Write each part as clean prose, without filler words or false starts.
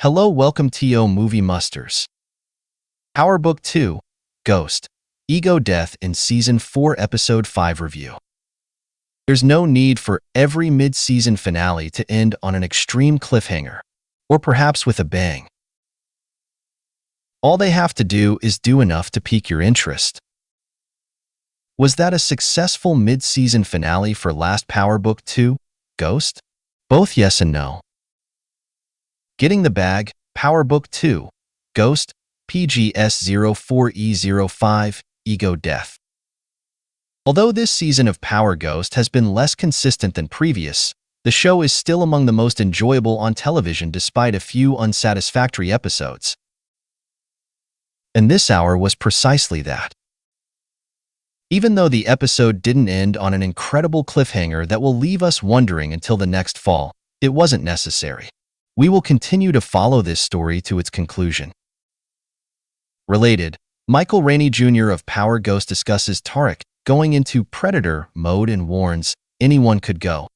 Hello, welcome to Movie Musters. Our Book 2, Ghost, Ego Death in Season 4 Episode 5 review. There's no need for every mid-season finale to end on an extreme cliffhanger, or perhaps with a bang. All they have to do is do enough to pique your interest. Was that a successful mid-season finale for last Power Book 2, Ghost? Both yes and no. Getting the bag, Power Book 2, Ghost, PGS04E05, Ego Death. Although this season of Power Ghost has been less consistent than previous, the show is still among the most enjoyable on television despite a few unsatisfactory episodes. And this hour was precisely that. Even though the episode didn't end on an incredible cliffhanger that will leave us wondering until the next fall, it wasn't necessary. We will continue to follow this story to its conclusion. Related, Michael Rainey Jr. of Power Ghost discusses Tariq going into predator mode and warns anyone could go.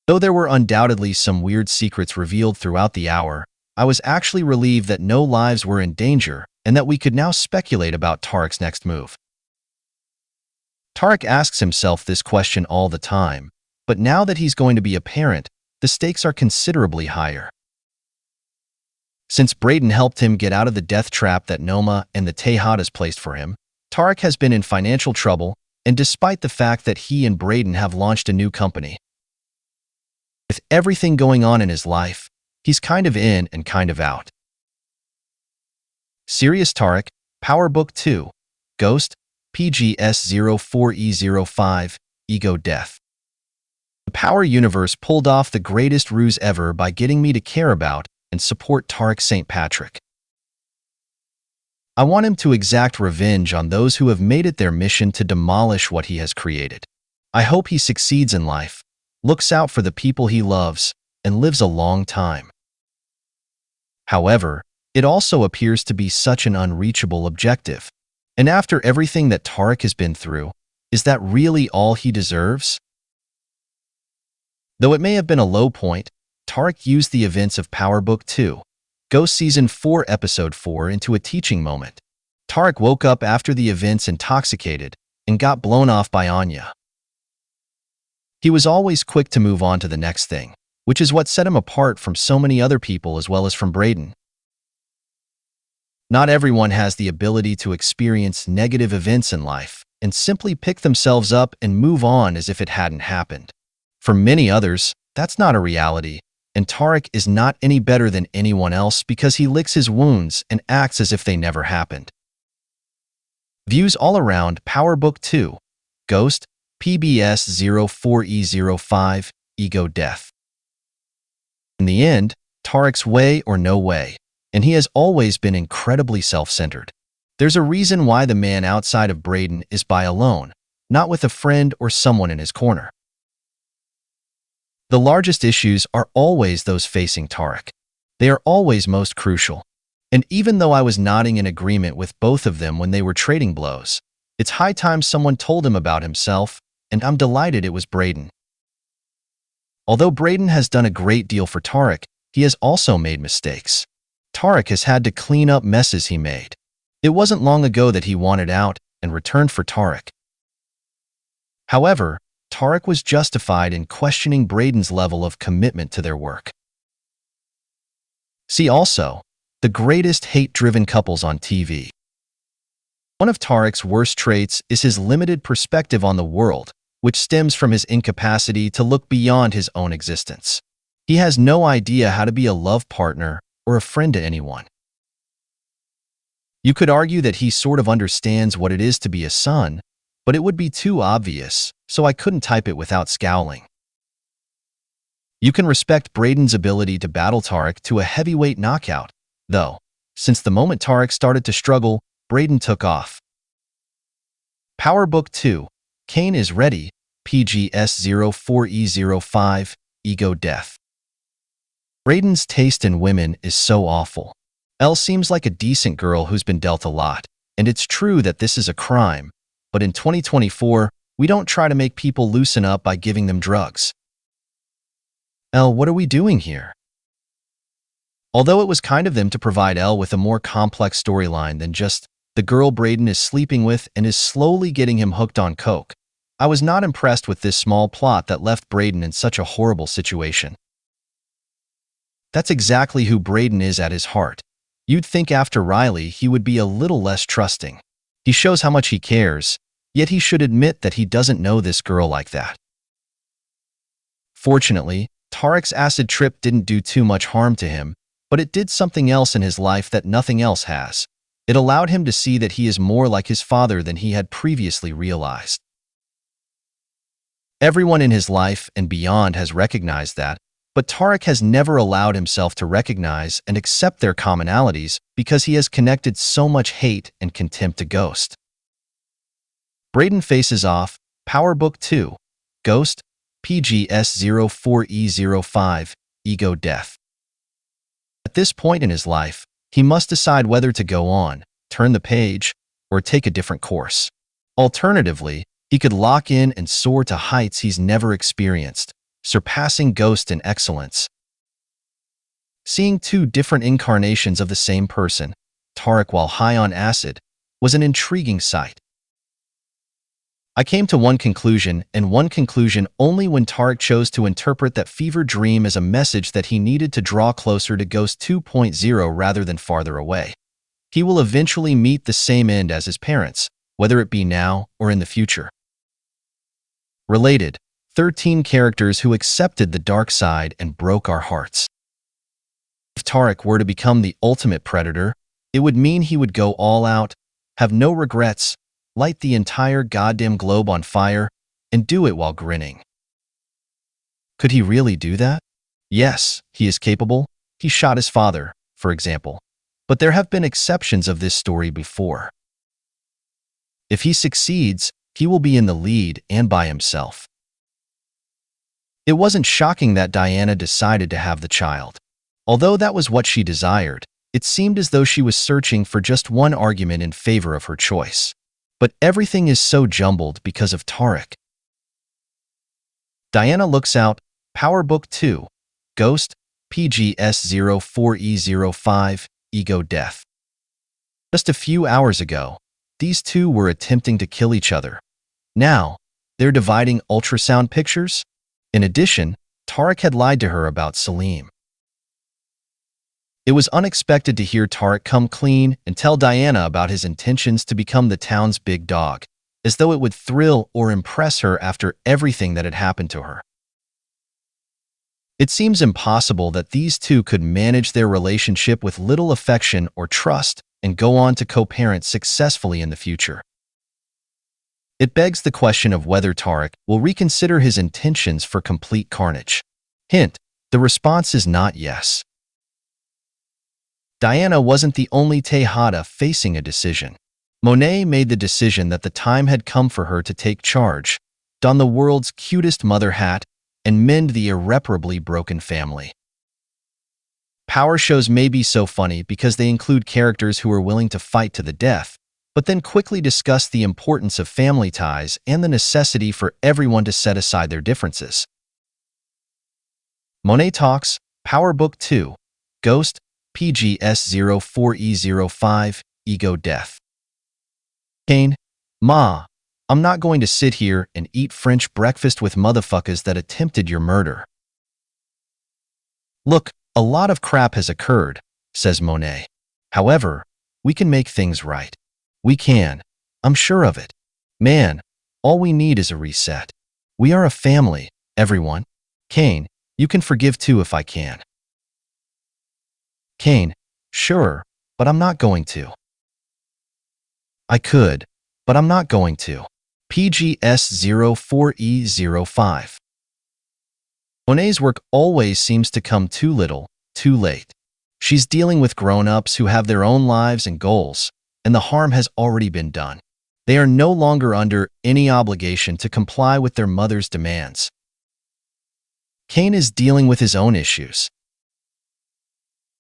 Though there were undoubtedly some weird secrets revealed throughout the hour, I was actually relieved that no lives were in danger and that we could now speculate about Tariq's next move. Tariq asks himself this question all the time, but now that he's going to be a parent, the stakes are considerably higher. Since Brayden helped him get out of the death trap that Noma and the Tejadas placed for him, Tariq has been in financial trouble, and despite the fact that he and Brayden have launched a new company. With everything going on in his life, he's kind of in and kind of out. Serious Tariq, Power Book 2, Ghost, PGS04E05, Ego Death. The Power Universe pulled off the greatest ruse ever by getting me to care about and support Tariq St. Patrick. I want him to exact revenge on those who have made it their mission to demolish what he has created. I hope he succeeds in life, looks out for the people he loves, and lives a long time. However, it also appears to be such an unreachable objective. And after everything that Tariq has been through, is that really all he deserves? Though it may have been a low point, Tariq used the events of Power Book 2, Ghost Season 4 Episode 4 into a teaching moment. Tariq woke up after the events intoxicated and got blown off by Anya. He was always quick to move on to the next thing, which is what set him apart from so many other people as well as from Brayden. Not everyone has the ability to experience negative events in life and simply pick themselves up and move on as if it hadn't happened. For many others, that's not a reality, and Tariq is not any better than anyone else because he licks his wounds and acts as if they never happened. Views all around Power Book 2, Ghost, PBS04E05, Ego Death. In the end, Tariq's way or no way, and he has always been incredibly self-centered. There's a reason why the man outside of Brayden is by alone, not with a friend or someone in his corner. The largest issues are always those facing Tariq. They are always most crucial. And even though I was nodding in agreement with both of them when they were trading blows, it's high time someone told him about himself, and I'm delighted it was Brayden. Although Brayden has done a great deal for Tariq, he has also made mistakes. Tariq has had to clean up messes he made. It wasn't long ago that he wanted out and returned for Tariq. However, Tariq was justified in questioning Brayden's level of commitment to their work. See also, the greatest hate-driven couples on TV. One of Tariq's worst traits is his limited perspective on the world, which stems from his incapacity to look beyond his own existence. He has no idea how to be a love partner or a friend to anyone. You could argue that he sort of understands what it is to be a son, but it would be too obvious, so I couldn't type it without scowling. You can respect Brayden's ability to battle Tariq to a heavyweight knockout, though, since the moment Tariq started to struggle, Brayden took off. Power Book 2, Kane is Ready, PGS04E05, Ego Death. Brayden's taste in women is so awful. Elle seems like a decent girl who's been dealt a lot, and it's true that this is a crime, but in 2024, we don't try to make people loosen up by giving them drugs. Elle, what are we doing here? Although it was kind of them to provide Elle with a more complex storyline than just the girl Brayden is sleeping with and is slowly getting him hooked on coke, I was not impressed with this small plot that left Brayden in such a horrible situation. That's exactly who Brayden is at his heart. You'd think after Riley he would be a little less trusting. He shows how much he cares, yet he should admit that he doesn't know this girl like that. Fortunately, Tariq's acid trip didn't do too much harm to him, but it did something else in his life that nothing else has. It allowed him to see that he is more like his father than he had previously realized. Everyone in his life and beyond has recognized that, but Tariq has never allowed himself to recognize and accept their commonalities because he has connected so much hate and contempt to Ghost. Brayden faces off, Power Book 2, Ghost, PGS04E05, Ego Death. At this point in his life, he must decide whether to go on, turn the page, or take a different course. Alternatively, he could lock in and soar to heights he's never experienced, surpassing Ghost in excellence. Seeing two different incarnations of the same person, Tariq while high on acid, was an intriguing sight. I came to one conclusion, and one conclusion only when Tariq chose to interpret that fever dream as a message that he needed to draw closer to Ghost 2.0 rather than farther away. He will eventually meet the same end as his parents, whether it be now or in the future. Related, 13 characters who accepted the dark side and broke our hearts. If Tariq were to become the ultimate predator, it would mean he would go all out, have no regrets, light the entire goddamn globe on fire, and do it while grinning. Could he really do that? Yes, he is capable. He shot his father, for example. But there have been exceptions of this story before. If he succeeds, he will be in the lead and by himself. It wasn't shocking that Diana decided to have the child. Although that was what she desired, it seemed as though she was searching for just one argument in favor of her choice. But everything is so jumbled because of Tariq. Diana looks out, Power Book 2, Ghost, PGS04E05, Ego Death. Just a few hours ago, these two were attempting to kill each other. Now, they're dividing ultrasound pictures? In addition, Tariq had lied to her about Salim. It was unexpected to hear Tariq come clean and tell Diana about his intentions to become the town's big dog, as though it would thrill or impress her after everything that had happened to her. It seems impossible that these two could manage their relationship with little affection or trust and go on to co-parent successfully in the future. It begs the question of whether Tariq will reconsider his intentions for complete carnage. Hint, the response is not yes. Diana wasn't the only Tejada facing a decision. Monet made the decision that the time had come for her to take charge, don the world's cutest mother hat, and mend the irreparably broken family. Power shows may be so funny because they include characters who are willing to fight to the death, but then quickly discuss the importance of family ties and the necessity for everyone to set aside their differences. Monet Talks, Power Book 2, Ghost, PGS04E05, Ego Death. Kane, Ma, I'm not going to sit here and eat French breakfast with motherfuckers that attempted your murder. Look, a lot of crap has occurred, says Monet. However, we can make things right. We can. I'm sure of it. Man, all we need is a reset. We are a family, everyone. Kane, you can forgive too if I can. Kane, sure, but I'm not going to. I could, but I'm not going to. PGS04E05. Monet's work always seems to come too little, too late. She's dealing with grown-ups who have their own lives and goals, and the harm has already been done. They are no longer under any obligation to comply with their mother's demands. Kane is dealing with his own issues.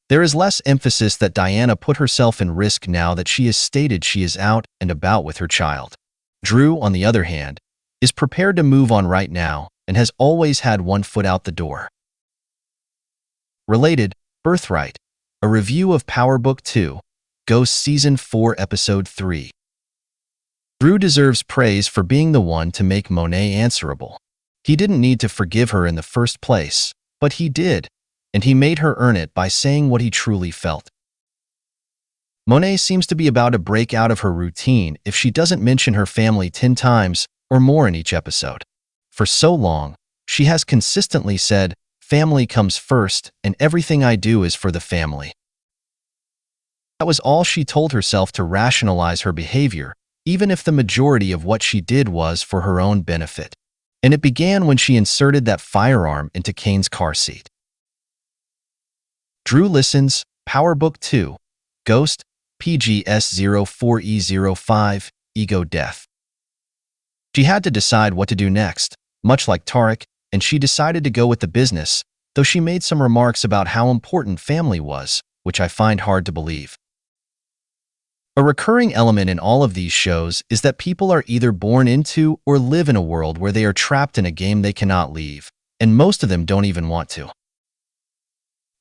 There is less emphasis that Diana put herself in risk now that she has stated she is out and about with her child. Drew, on the other hand, is prepared to move on right now and has always had one foot out the door. Related, Birthright, A review of Power Book 2, Ghost Season 4, Episode 3. Drew deserves praise for being the one to make Monet answerable. He didn't need to forgive her in the first place, but he did, and he made her earn it by saying what he truly felt. Monet seems to be about to break out of her routine if she doesn't mention her family 10 times or more in each episode. For so long, she has consistently said, "Family comes first, and everything I do is for the family." That was all she told herself to rationalize her behavior, even if the majority of what she did was for her own benefit. And it began when she inserted that firearm into Kane's car seat. Drew listens, Power Book 2, Ghost, PGS04E05, Ego Death. She had to decide what to do next, much like Tariq, and she decided to go with the business, though she made some remarks about how important family was, which I find hard to believe. A recurring element in all of these shows is that people are either born into or live in a world where they are trapped in a game they cannot leave, and most of them don't even want to.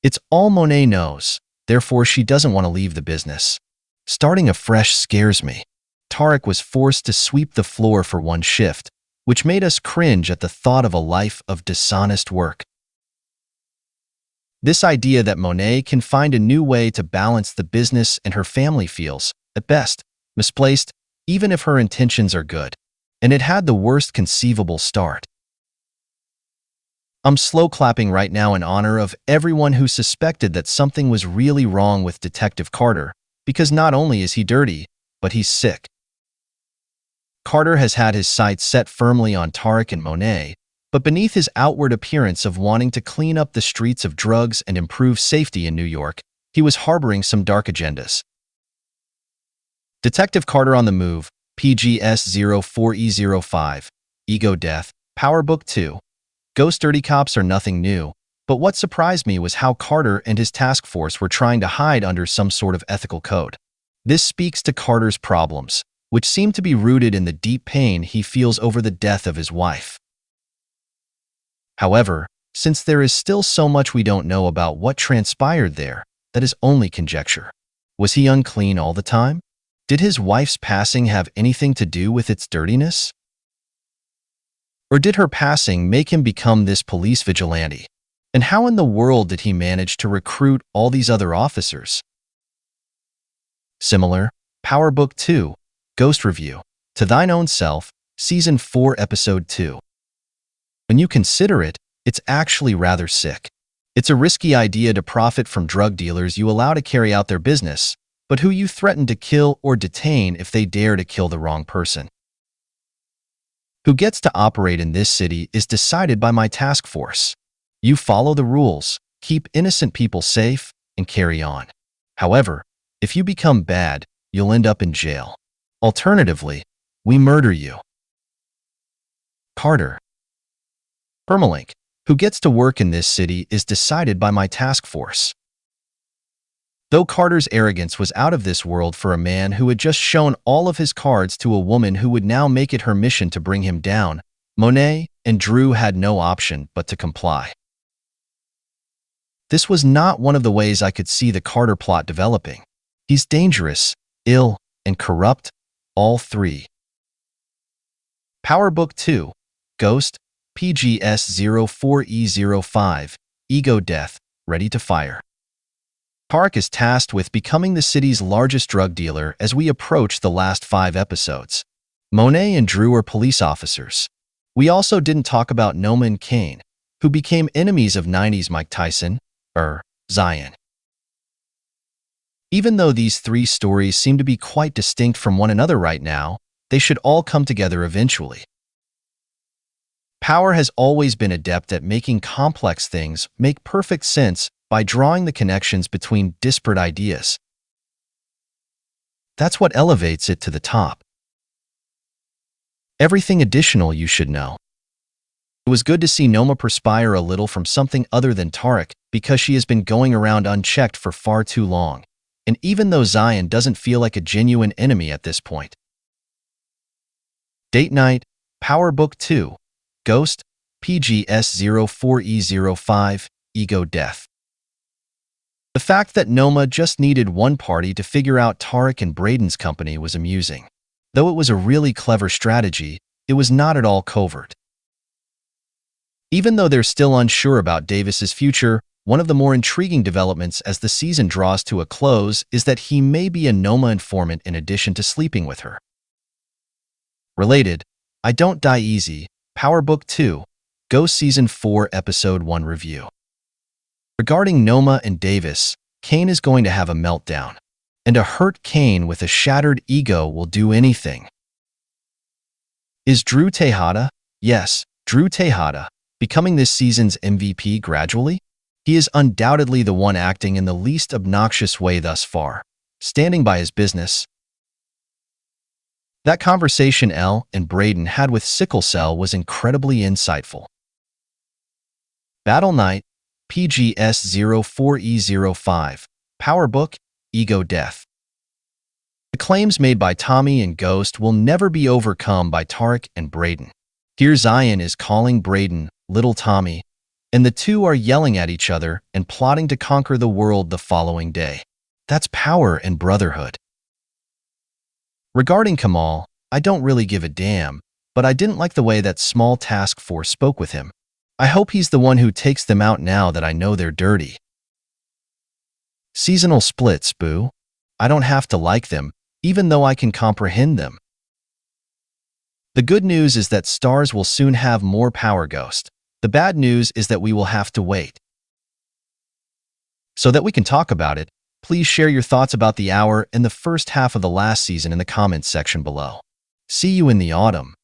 It's all Monet knows, therefore she doesn't want to leave the business. Starting afresh scares me. Tariq was forced to sweep the floor for one shift, which made us cringe at the thought of a life of dishonest work. This idea that Monet can find a new way to balance the business and her family feels, at best, misplaced, even if her intentions are good. And it had the worst conceivable start. I'm slow clapping right now in honor of everyone who suspected that something was really wrong with Detective Carter, because not only is he dirty, but he's sick. Carter has had his sights set firmly on Tariq and Monet, but beneath his outward appearance of wanting to clean up the streets of drugs and improve safety in New York, he was harboring some dark agendas. Detective Carter on the Move, PGS04E05, Ego Death, Power Book 2. Ghost dirty cops are nothing new, but what surprised me was how Carter and his task force were trying to hide under some sort of ethical code. This speaks to Carter's problems, which seem to be rooted in the deep pain he feels over the death of his wife. However, since there is still so much we don't know about what transpired there, that is only conjecture. Was he unclean all the time? Did his wife's passing have anything to do with its dirtiness? Or did her passing make him become this police vigilante? And how in the world did he manage to recruit all these other officers? Similar, Power Book 2, Ghost Review, To Thine Own Self, Season 4, Episode 2. When you consider it, it's actually rather sick. It's a risky idea to profit from drug dealers you allow to carry out their business, but who you threaten to kill or detain if they dare to kill the wrong person. Who gets to operate in this city is decided by my task force. You follow the rules, keep innocent people safe, and carry on. However, if you become bad, you'll end up in jail. Alternatively, we murder you. Carter. Permalink, who gets to work in this city is decided by my task force. Though Carter's arrogance was out of this world for a man who had just shown all of his cards to a woman who would now make it her mission to bring him down, Monet and Drew had no option but to comply. This was not one of the ways I could see the Carter plot developing. He's dangerous, ill, and corrupt, all three. Power Book 2, Ghost, PGS04E05, Ego Death, Ready to Fire. Tariq is tasked with becoming the city's largest drug dealer as we approach the last 5 episodes. Monet and Drew are police officers. We also didn't talk about Noma and Kane, who became enemies of 90s Mike Tyson, Zion. Even though these 3 stories seem to be quite distinct from one another right now, they should all come together eventually. Power has always been adept at making complex things make perfect sense by drawing the connections between disparate ideas. That's what elevates it to the top. Everything additional you should know. It was good to see Noma perspire a little from something other than Tariq because she has been going around unchecked for far too long, and even though Zion doesn't feel like a genuine enemy at this point. Date Night, Power Book 2, Ghost, PGS04E05, Ego Death. The fact that Noma just needed one party to figure out Tariq and Brayden's company was amusing. Though it was a really clever strategy, it was not at all covert. Even though they're still unsure about Davis's future, one of the more intriguing developments as the season draws to a close is that he may be a Noma informant in addition to sleeping with her. Related, I Don't Die Easy, Power Book 2, Ghost Season 4 Episode 1 Review. Regarding Noma and Davis, Kane is going to have a meltdown. And a hurt Kane with a shattered ego will do anything. Is Drew Tejada? Yes, Drew Tejada, becoming this season's MVP gradually? He is undoubtedly the one acting in the least obnoxious way thus far, standing by his business. That conversation Elle and Brayden had with Sickle Cell was incredibly insightful. Battle Night, PGS 04E05, Power Book, Ego Death. The claims made by Tommy and Ghost will never be overcome by Tariq and Brayden. Here Zion is calling Brayden Little Tommy, and the two are yelling at each other and plotting to conquer the world the following day. That's power and brotherhood. Regarding Kamal, I don't really give a damn, but I didn't like the way that small task force spoke with him. I hope he's the one who takes them out now that I know they're dirty. Seasonal splits, boo. I don't have to like them, even though I can comprehend them. The good news is that Stars will soon have more Power Ghost. The bad news is that we will have to wait. So that we can talk about it, please share your thoughts about the hour and the first half of the last season in the comments section below. See you in the autumn.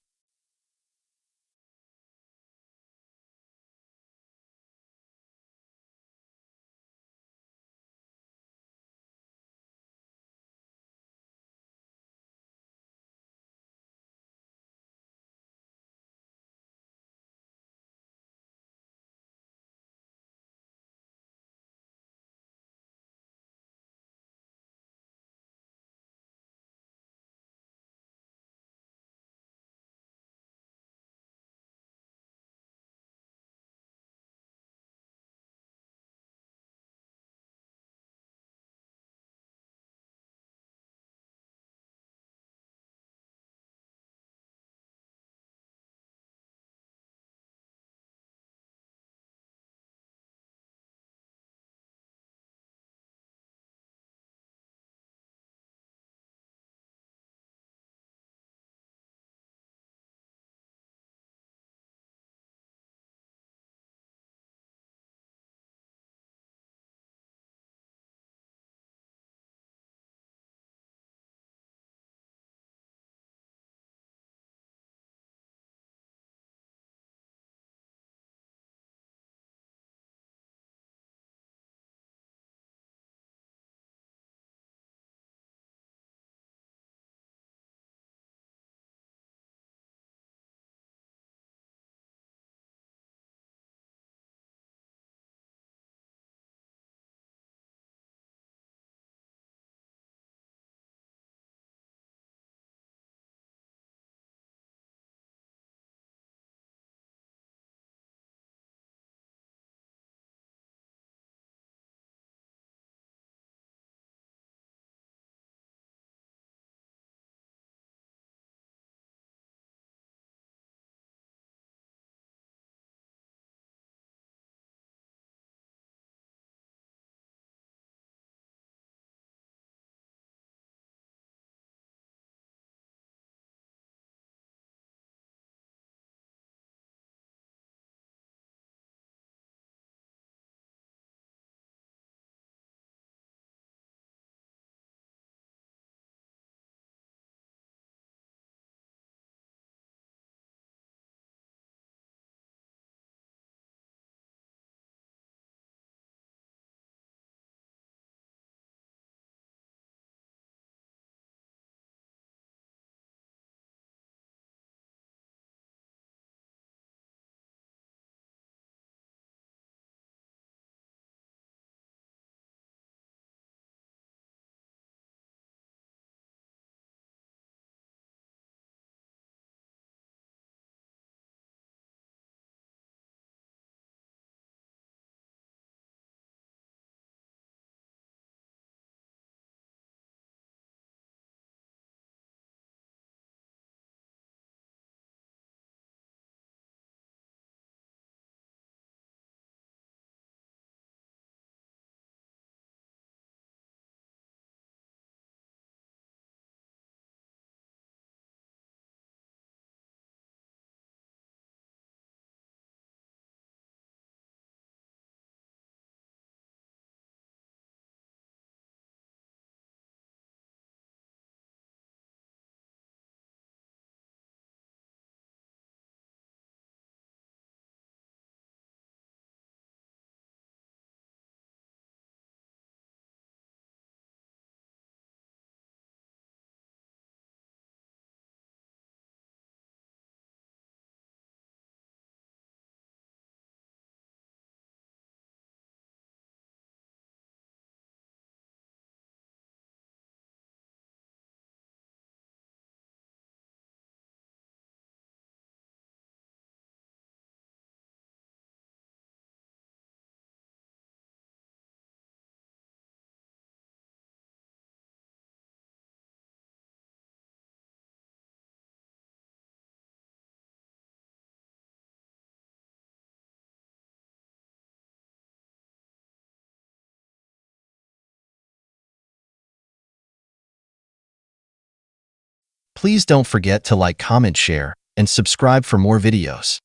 Please don't forget to like, comment, share, and subscribe for more videos.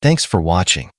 Thanks for watching.